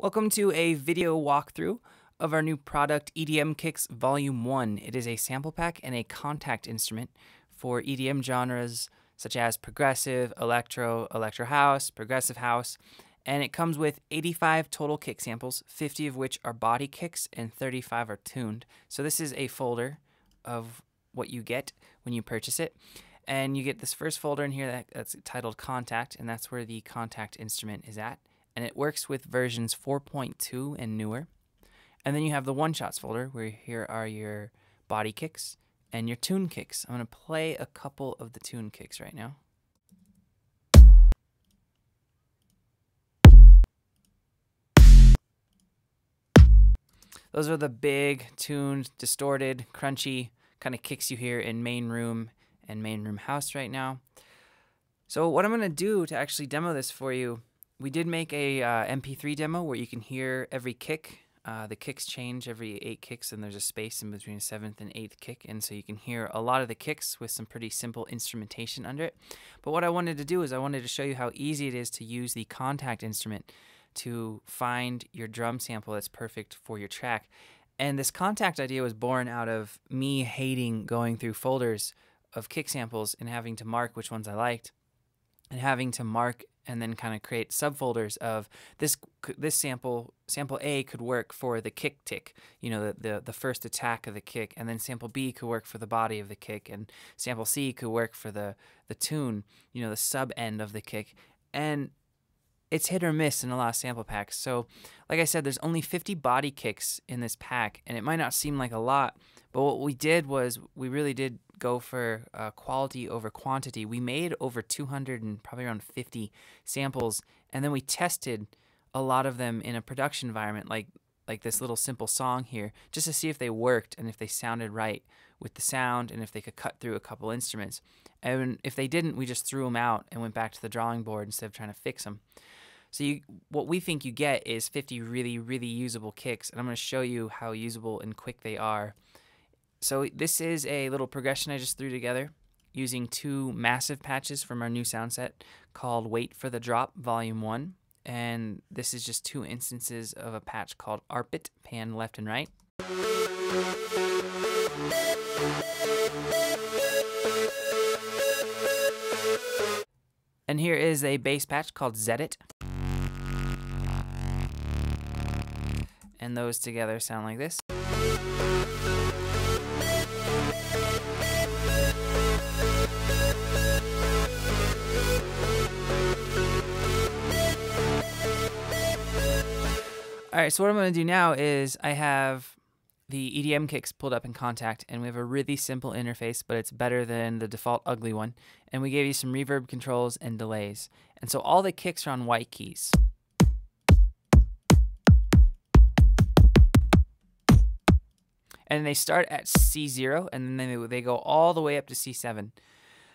Welcome to a video walkthrough of our new product, EDM Kicks Volume 1. It is a sample pack and a Kontakt instrument for EDM genres such as progressive, electro, electro house, progressive house, and it comes with 85 total kick samples, 50 of which are body kicks and 35 are tuned. So this is a folder of what you get when you purchase it. And you get this first folder in here that's titled Kontakt, and that's where the Kontakt instrument is at. And it works with versions 4.2 and newer. And then you have the one-shots folder where here are your body kicks and your tune kicks. I'm going to play a couple of the tune kicks right now. Those are the big, tuned, distorted, crunchy kind of kicks you hear in main room and main room house right now. So what I'm going to do to actually demo this for you, we did make a MP3 demo where you can hear every kick. The kicks change every 8 kicks, and there's a space in between 7th and 8th kick, and so you can hear a lot of the kicks with some pretty simple instrumentation under it. But what I wanted to do is I wanted to show you how easy it is to use the Kontakt instrument to find your drum sample that's perfect for your track. And this Kontakt idea was born out of me hating going through folders of kick samples and having to mark which ones I liked, and having to mark and then kind of create subfolders of this sample A could work for the kick tick, you know, the first attack of the kick, and then sample B could work for the body of the kick, and sample C could work for the tune, you know, the sub end of the kick. And it's hit or miss in a lot of sample packs. So like I said, there's only 50 body kicks in this pack, and it might not seem like a lot, but what we did was we really did go for quality over quantity. We made over 200 and probably around 50 samples, and then we tested a lot of them in a production environment like this little simple song here, just to see if they worked and if they sounded right with the sound and if they could cut through a couple instruments. And if they didn't, we just threw them out and went back to the drawing board instead of trying to fix them. So what we think you get is 50 really, really usable kicks, and I'm going to show you how usable and quick they are. So this is a little progression I just threw together using 2 massive patches from our new sound set called Wait for the Drop Volume 1. And this is just 2 instances of a patch called Arpit, pan left and right. And here is a bass patch called Zedit. And those together sound like this. Alright, so what I'm going to do now is I have the EDM Kicks pulled up in Kontakt, and we have a really simple interface, but it's better than the default ugly one. And we gave you some reverb controls and delays. And so all the kicks are on white keys. And they start at C0, and then they go all the way up to C7.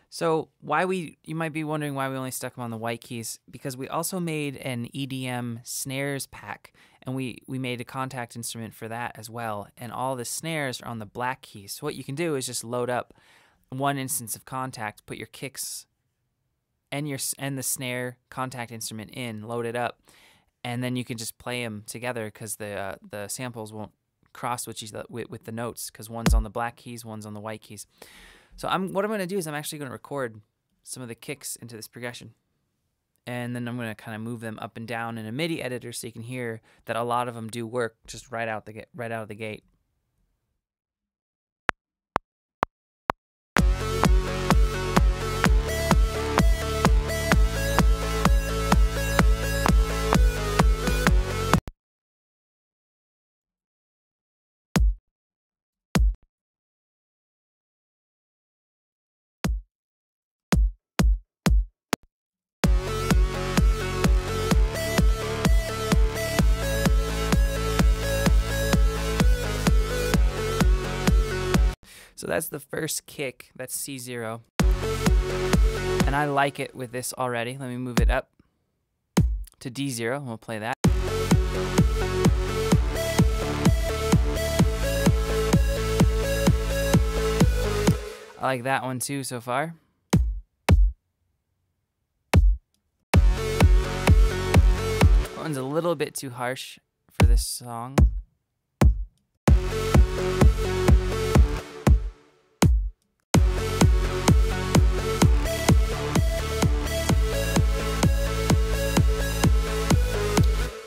So you might be wondering why we only stuck them on the white keys, because we also made an EDM snares pack, and we made a Kontakt instrument for that as well, and all the snares are on the black keys. So what you can do is just load up one instance of Kontakt, put your kicks and the snare Kontakt instrument in, load it up, and then you can just play them together because the samples won't cross with the notes, because one's on the black keys, one's on the white keys. So what I'm going to do is I'm actually going to record some of the kicks into this progression. And then I'm going to kind of move them up and down in a MIDI editor so you can hear that a lot of them do work just right out of the gate. So that's the first kick, that's C0. And I like it with this already. Let me move it up to D0, and we'll play that. I like that one too so far. one's a little bit too harsh for this song.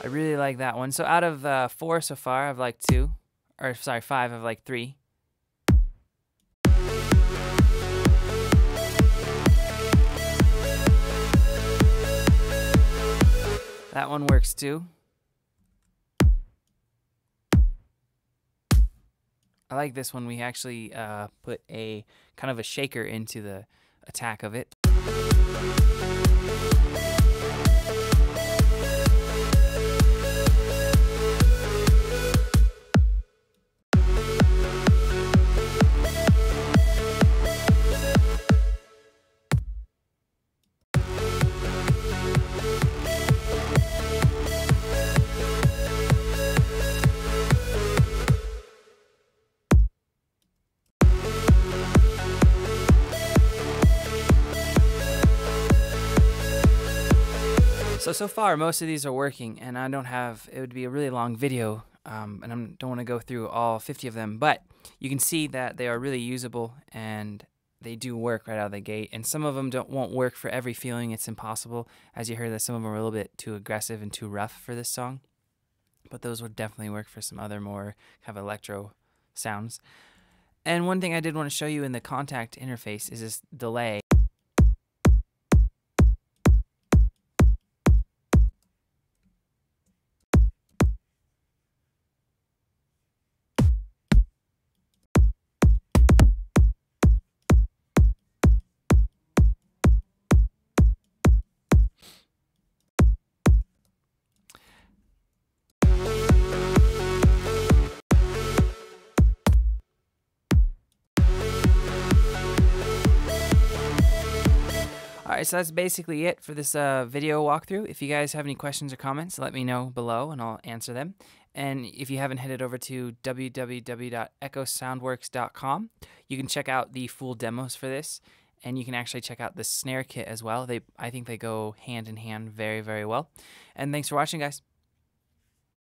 I really like that one. So out of 4 so far, I've liked 2. Or sorry, 5, I've liked 3. That one works too. I like this one. We actually put a kind of a shaker into the attack of it. So far, most of these are working, and I don't have, it would be a really long video, and I don't want to go through all 50 of them, but you can see that they are really usable, and they do work right out of the gate, and some of them won't work for every feeling. It's impossible. As you heard, that some of them are a little bit too aggressive and too rough for this song, but those would definitely work for some other more kind of electro sounds. And one thing I did want to show you in the Kontakt interface is this delay. Alright, so that's basically it for this video walkthrough. If you guys have any questions or comments, let me know below and I'll answer them. And if you haven't headed over to www.echosoundworks.com, you can check out the full demos for this, and you can actually check out the snare kit as well. I think they go hand in hand very, very well. And thanks for watching, guys.